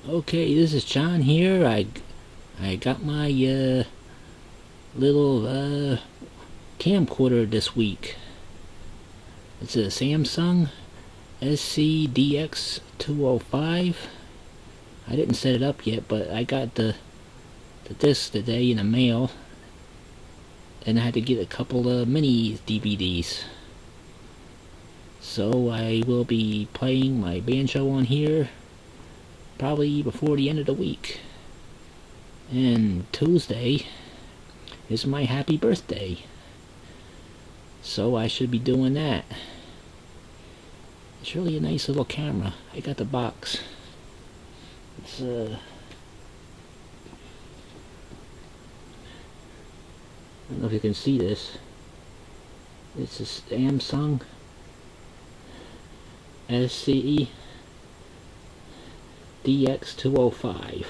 Okay, this is John here. I got my little camcorder this week. It's a Samsung DX205. I didn't set it up yet, but I got the disc today in the mail, and I had to get a couple of mini DVDs. So I will be playing my banjo on here probably before the end of the week. And Tuesday is my happy birthday, so I should be doing that. It's really a nice little camera. I got the box. It's I don't know if you can see this. It's a Samsung SCE DX205.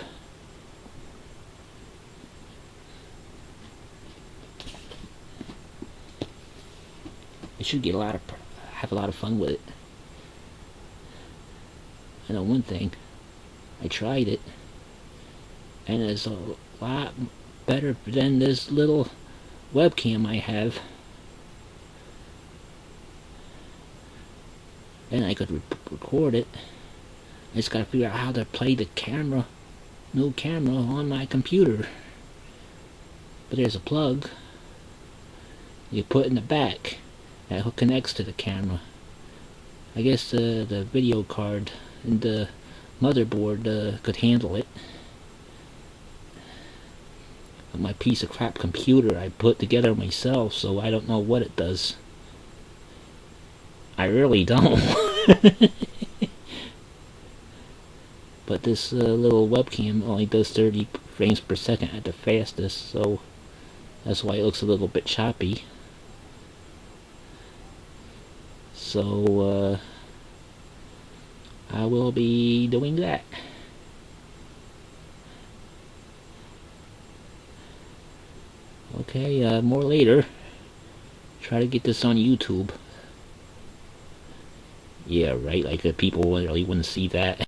I should get have a lot of fun with it. I know one thing. I tried it, and it's a lot better than this little webcam I have. And I could record it. I just gotta figure out how to play the camera, new camera, on my computer. But there's a plug you put in the back that connects to the camera. I guess the video card and the motherboard could handle it. But my piece of crap computer I put together myself, so I don't know what it does. I really don't. But this little webcam only does 30 frames per second at the fastest, so that's why it looks a little bit choppy. So I will be doing that. Okay, more later. Try to get this on YouTube. Yeah, right, like the people really wouldn't see that.